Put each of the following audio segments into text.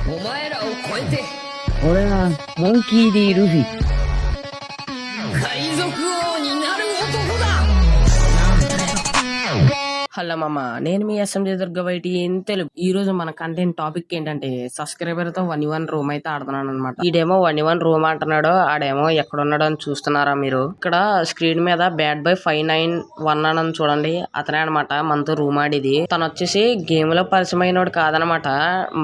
お前らを超えて俺はモンキー・ディ・ルフィ。海賊王になる男だ。హలో మామ, నేను మీ SMJ దుర్గబయటి in Telugu. ఈ రోజు మన కంటెంట్ టాపిక్ ఏంటంటే సబ్స్క్రైబర్ తో 1v1 రూమ్ అయితే ఆడుతున్నాను అనమాట. ఈడేమో 1v1 రూమ్ అంటున్నాడు, ఆడేమో ఎక్కడున్నాడు అని చూస్తున్నారా మీరు? ఇక్కడ స్క్రీన్ మీద బ్యాడ్ బై 591 అని చూడండి, అతనే అనమాట మనతో రూమ్ ఆడిది. తను వచ్చేసి గేమ్ లో పరిచయమైనోడు కాదనమాట.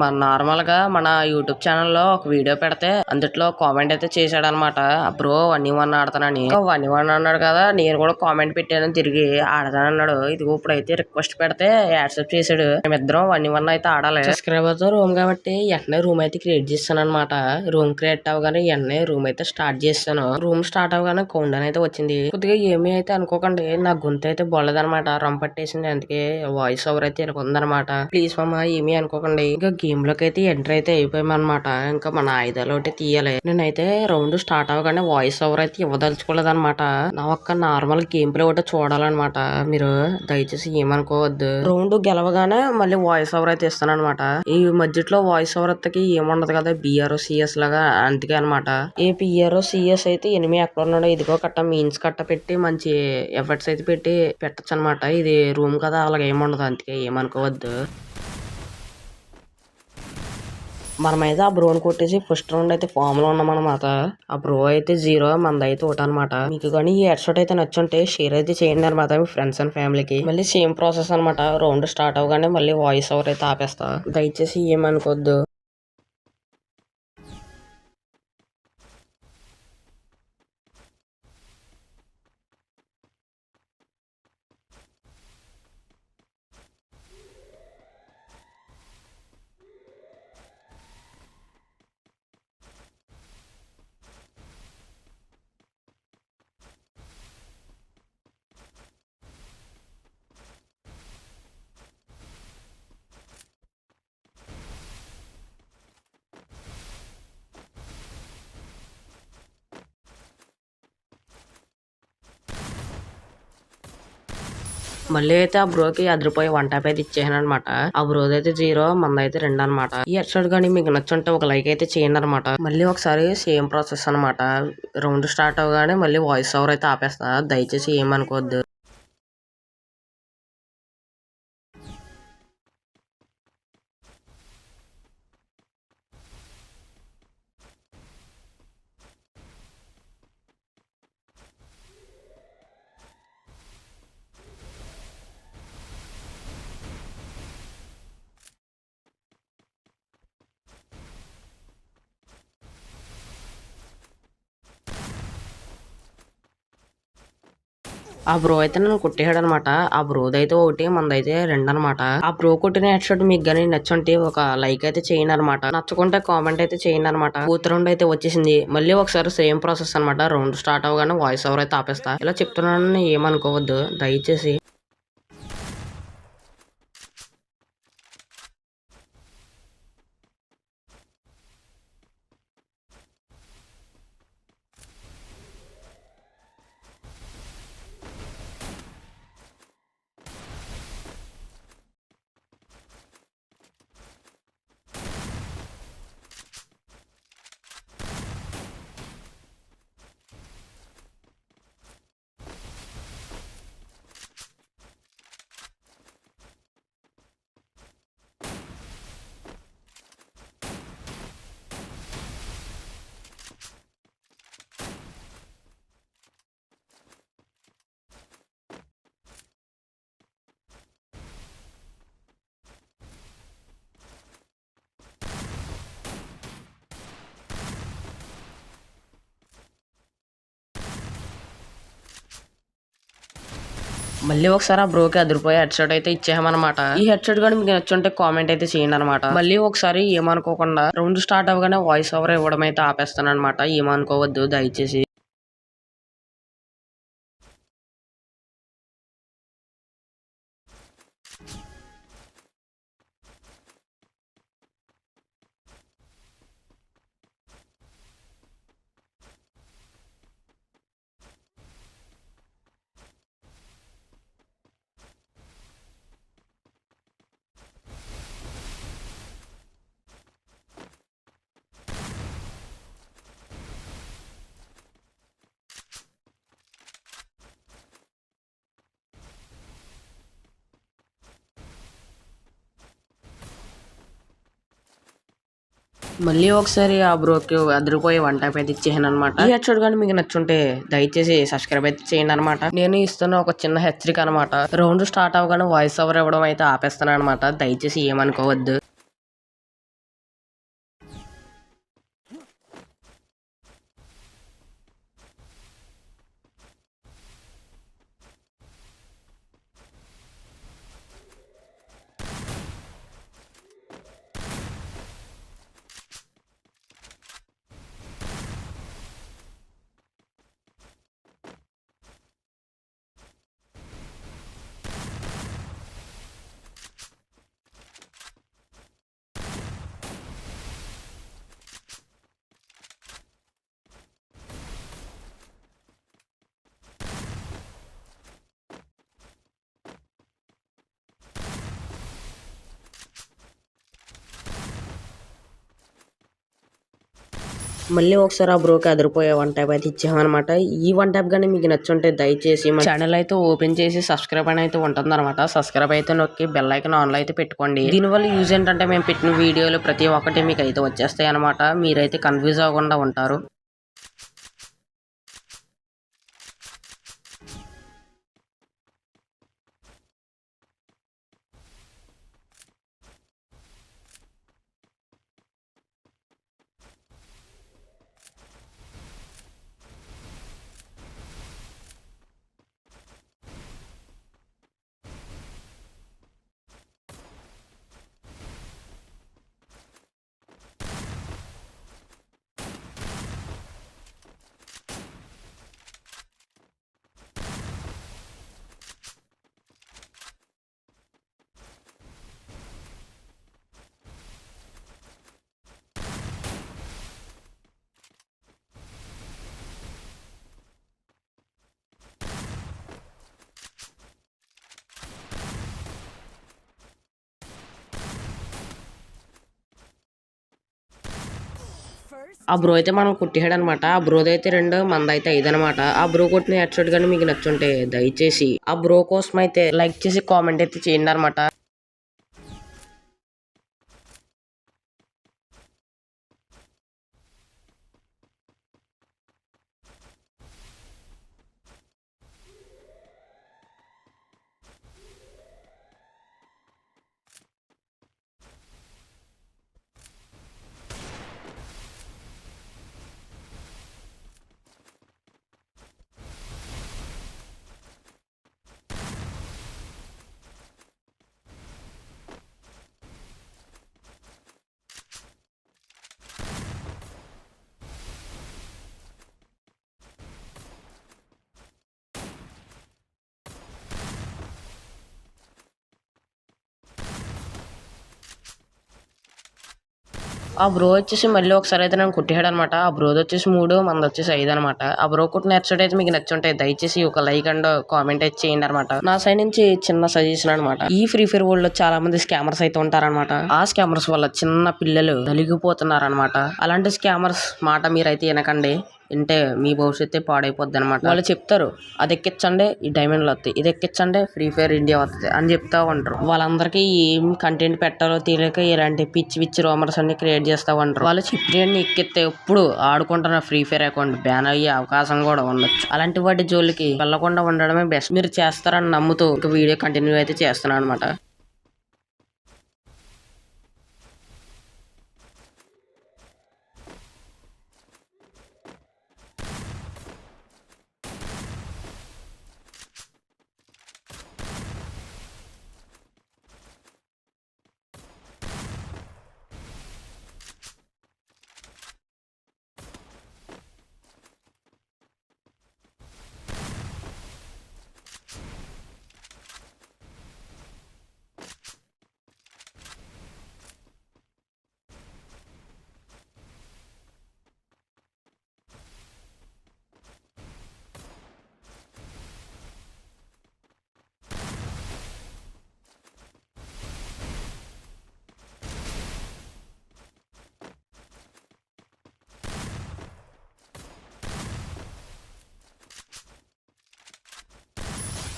మన నార్మల్ గా మన యూట్యూబ్ ఛానల్లో ఒక వీడియో పెడితే అందులో కామెంట్ అయితే చేశాడు అనమాట, బ్రో 1v1 ఆడతానని. 1v1 అన్నాడు కదా, నేను కూడా కామెంట్ పెట్టాను తిరిగి, ఆడతానన్నాడు. ఇదిగో ఇప్పుడైతే రిక్వెస్ట్ పెడితే యాక్సెప్ట్ చేశాడు. మేమిద్దరం 1v1 అయితే ఆడాలి. సబ్స్క్రైబర్ తో రూమ్ కాబట్టి వెంటనే రూమ్ అయితే క్రియేట్ చేస్తాను అనమాట. రూమ్ క్రియేట్ అవగానే వెంటనే రూమ్ అయితే స్టార్ట్ చేస్తాను. రూమ్ స్టార్ట్ అవగానే కౌంట్ డౌన్ అయితే వచ్చింది. కొద్దిగా ఏమీ అయితే అనుకోకండి, నా గొంతు అయితే బొల్లదనమాట, రమ్ పట్టేసింది, అందుకే వాయిస్ ఓవర్ అయితే ఇలా ఉందనమాట. ప్లీజ్ మామ ఏమీ అనుకోకండి. ఇంకా గేమ్ లోకి అయితే ఎంటర్ అయితే అయిపోయామన్నమాట. ఇంకా మన ఆయుధాలు ఒకటి తీయాలి. నేనైతే రౌండ్ స్టార్ట్ అవగానే వాయిస్ ఓవర్ అయితే ఇవ్వదలుచుకోలేదు అనమాట. నా ఒక్క నార్మల్ గేమ్ ప్లే ఒకటి చూడాలన్నమాట. మీరు దయచేసి ఏమనుకోవద్దు. రౌండ్ గెలవగానే మళ్ళీ వాయిస్ ఓవర్ అయితే ఇస్తాను అనమాట. ఈ మధ్యలో వాయిస్ ఓవర్ అత్తకి ఏముండదు కదా, బిఆర్ఓ సిఎస్ లాగా, అందుకే అనమాట. ఏ పిఆర్ఓ సిఎస్ అయితే ఎనిమిది ఎక్కడ ఉన్నాడో ఇదిగో కట్ట మీన్స్ కట్ట పెట్టి మంచి ఎఫర్ట్స్ అయితే పెట్టి పెట్టచ్చు అనమాట. ఇది రూమ్ కదా, అలాగే ఏముండదు, అందుకే ఏమనుకోవద్దు. మనమైతే ఆ బ్రోని కొట్టేసి ఫస్ట్ రౌండ్ అయితే ఫామ్ లో ఉన్నామన్నమాట. ఆ బ్రో అయితే 0, మనది అయితే 1 అనమాట. మీకు కానీ ఈ హెడ్ షాట్ అయితే నచ్చుంటే షేర్ అయితే చేయండి అనమాట మీ ఫ్రెండ్స్ అండ్ ఫ్యామిలీకి. మళ్ళీ సేమ్ ప్రాసెస్ అనమాట. రౌండ్ స్టార్ట్ అవగానే మళ్ళీ వాయిస్ ఓవర్ అయితే ఆపేస్తా, దయచేసి ఏమనుకోవద్దు. మళ్ళీ అయితే ఆ బ్రోకి అదిరిపోయి 1 ట్యాప్ అయితే ఇచ్చేసాను అనమాట. ఆ బ్రోది అయితే 0, మనదైతే 2 అనమాట. ఈ ఎపిసోడ్ కానీ మీకు నచ్చుంటే ఒక లైక్ అయితే చేయండి అనమాట. మళ్ళీ ఒకసారి సేమ్ ప్రాసెస్ అనమాట. రౌండ్ స్టార్ట్ అవగానే మళ్ళీ వాయిస్ ఓవర్ అయితే ఆపేస్తా, దయచేసి ఏమనుకోవద్దు. ఆ బ్రో అయితే నన్ను కొట్టేశాడు అనమాట. ఆ బ్రోది అయితే 1, మనదైతే 2 అనమాట. ఆ బ్రో కొట్టిన హెడ్ షాట్ మీకు గానీ నచ్చుంటే ఒక లైక్ అయితే చేయండి అనమాట. నచ్చకుంటే కామెంట్ అయితే చేయండి అనమాట. 4th రౌండ్ అయితే వచ్చేసింది. మళ్ళీ ఒకసారి సేమ్ ప్రాసెస్ అనమాట. రౌండ్ స్టార్ట్ అవగానే వాయిస్ ఓవర్ అయితే ఆపేస్తా. ఇలా చెప్తున్నానని ఏమనుకోవద్దు దయచేసి. మళ్ళీ ఒకసారి ఆ బ్రోకి అదిరిపోయి హెడ్ షాట్ అయితే ఇచ్చేయమన్నమాట. ఈ హెడ్ షాట్ కూడా మీకు నచ్చుంటే కామెంట్ అయితే చేయండి అనమాట. మళ్ళీ ఒకసారి ఏమనుకోకుండా రౌండ్ స్టార్ట్ అవగానే వాయిస్ ఓవర్ ఇవ్వడం అయితే ఆపేస్తాను అనమాట. ఏమనుకోవద్దు దయచేసి. మళ్ళీ ఒకసారి ఆ బ్రోకి అదిరిపోయి వన్ టైప్ అయితే ఇచ్చేసాను అనమాట. ఈ ఎపిసోడ్ కానీ మీకు నచ్చుంటే దయచేసి సబ్స్క్రైబ్ అయితే చేయండి అనమాట. నేను ఇస్తున్న ఒక చిన్న హెచ్చరిక అనమాట. రౌండ్ స్టార్ట్ అవ్వగానే వాయిస్ ఓవర్ ఇవ్వడం అయితే ఆపేస్తాను అనమాట. దయచేసి ఏమనుకోవద్దు. మళ్ళీ ఒకసారి ఆ బ్రోకి అదిరిపోయే వన్ టైప్ అయితే ఇచ్చామన్నమాట. ఈ వన్ టైప్ గానీ మీకు నచ్చుంటే దయచేసి మా ఛానల్ అయితే ఓపెన్ చేసి సబ్స్క్రైబ్ అని అయితే ఉంటుంది అనమాట. సబ్స్క్రైబ్ అయితే నొక్కి బెల్ ఐకాన్ ఆన్ లో అయితే పెట్టుకోండి. దీనివల్ల యూజ్ ఏంటంటే మేము పెట్టిన వీడియోలు ప్రతి ఒక్కటి మీకు అయితే వచ్చేస్తాయి అనమాట. మీరైతే కన్ఫ్యూజ్ అవ్వకుండా ఉంటారు. ఆ బ్రో అయితే మనం కుట్టిహాడు అనమాట. ఆ బ్రోది అయితే 2, మనదైతే 5 అనమాట. ఆ బ్రో కొట్టిన హెడ్ షాట్ కానీ మీకు నచ్చుంటే దయచేసి ఆ బ్రో కోసం అయితే లైక్ చేసి కామెంట్ అయితే చేయండి అనమాట. ఆ బ్రో వచ్చేసి మళ్ళీ ఒకసారి అయితే నన్ను కుట్టాడు అనమాట. ఆ బ్రోది వచ్చేసి 3, మనది వచ్చేసి 5 అనమాట. ఆ బ్రో కుట్టిన హెడ్సెట్ అయితే మీకు నచ్చుంటాయి. దయచేసి ఒక లైక్ అండ్ కామెంట్ అయితే చేయండి అనమాట. నా సైడ్ నుంచి చిన్న సజెషన్ అనమాట. ఈ ఫ్రీ ఫైర్ వరల్డ్ లో చాలా మంది స్కామర్స్ అయితే ఉంటారనమాట. ఆ స్కామర్స్ వల్ల చిన్న పిల్లలు నలిగిపోతున్నారనమాట. అలాంటి స్కామర్స్ మాట మీరైతే వినకండి. వింటే మీ భవిష్యత్తే పాడైపోద్ది అనమాట. వాళ్ళు చెప్తారు అది ఎక్కించండి ఈ డైమండ్లు వస్తాయి, ఇది ఎక్కించండి ఫ్రీ ఫైర్ ఇండియా వస్తుంది అని చెప్తా ఉంటారు. వాళ్ళందరికీ ఏం కంటెంట్ పెట్టాలో తెలియక ఇలాంటి పిచ్చి పిచ్చి రోమర్స్ అన్ని క్రియేట్ చేస్తా ఉంటారు. వాళ్ళు చెప్పినన్ని ఎక్కితే ఎప్పుడు ఆడుకుంటున్న ఫ్రీ ఫైర్ అకౌంట్ బ్యాన్ అయ్యే అవకాశం కూడా ఉండొచ్చు. అలాంటి వాటి జోలికి వెళ్లకుండా ఉండడమే బెస్ట్. మీరు చేస్తారని నమ్ముతూ ఒక వీడియో కంటిన్యూ అయితే చేస్తున్నాను అనమాట.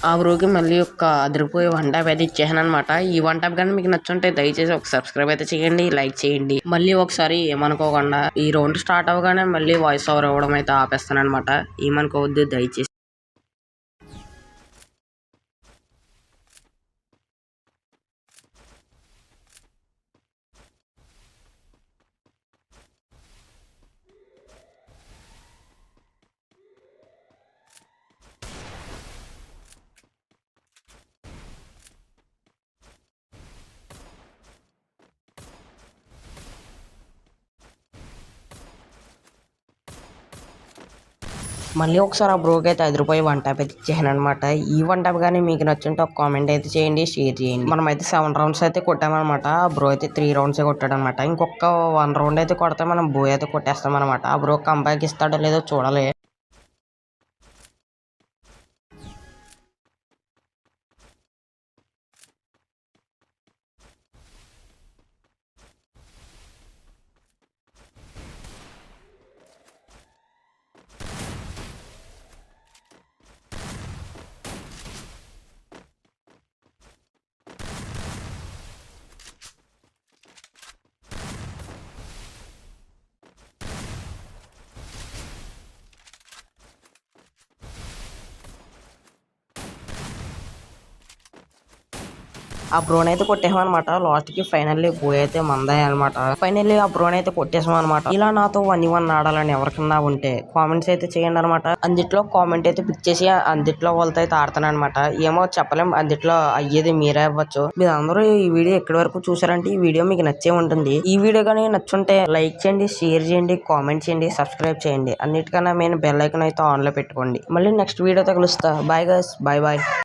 ఆ బ్రోకి మళ్ళీ ఒక అదిరిపోయే వన్ ట్యాప్ అయితే ఇచ్చేసాను అనమాట. ఈ వన్ ట్యాప్ కానీ మీకు నచ్చుంటే దయచేసి ఒక సబ్స్క్రైబ్ అయితే చేయండి, లైక్ చేయండి. మళ్ళీ ఒకసారి ఏమనుకోకుండా ఈ రౌండ్ స్టార్ట్ అవ్వగానే మళ్ళీ వాయిస్ ఓవర్ ఇవ్వడం అయితే ఆపేస్తాను అనమాట. ఏమనుకోవద్దు దయచేసి. మళ్ళీ ఒకసారి ఆ బ్రోకి అయితే రూ. 5 వన్ ట్యాప్ అయితే ఇచ్చేసాను అనమాట. ఈ వన్ ట్యాప్ కానీ మీకు నచ్చుంటే ఒక కామెంట్ అయితే చేయండి, షేర్ చేయండి. మనం అయితే 7 రౌండ్స్ అయితే కొట్టామన్నమాట. ఆ బ్రో అయితే 3 రౌండ్స్ కొట్టాడు అనమాట. ఇంకొక 1 రౌండ్ అయితే కొడితే మనం బో అయితే కొట్టేస్తాం అనమాట. ఆ బ్రో కంబ్యాక్ ఇస్తాడో లేదో చూడాలి. ఆ బ్రోన్ అయితే కొట్టేసాం అనమాట. లాస్ట్ కి ఫైనల్లీ బో అయితే మందాయి అనమాట. ఫైనల్లీ ఆ బ్రోన్ అయితే కొట్టేసాం అనమాట. ఇలా నాతో 1v1 ఆడాలని ఎవరికన్నా ఉంటే కామెంట్స్ అయితే చేయండి అనమాట. అందుట్లో కామెంట్ అయితే పిక్ చేసి అందుట్లో వాళ్ళతో అయితే ఆడతాను అనమాట. ఏమో చెప్పలేం, అందుట్లో అయ్యేది మీరే అవ్వచ్చు. మీరు అందరూ ఈ వీడియో ఎక్కడి వరకు చూసారంటే ఈ వీడియో మీకు నచ్చే ఉంటుంది. ఈ వీడియో కానీ నచ్చుంటే లైక్ చేయండి, షేర్ చేయండి, కామెంట్ చేయండి, సబ్స్క్రైబ్ చేయండి. అన్నిటికన్నా మెయిన్ బెల్ ఐకాన్ అయితే ఆన్ లో పెట్టుకోండి. మళ్ళీ నెక్స్ట్ వీడియోతో కలుస్తా. Bye guys, bye bye.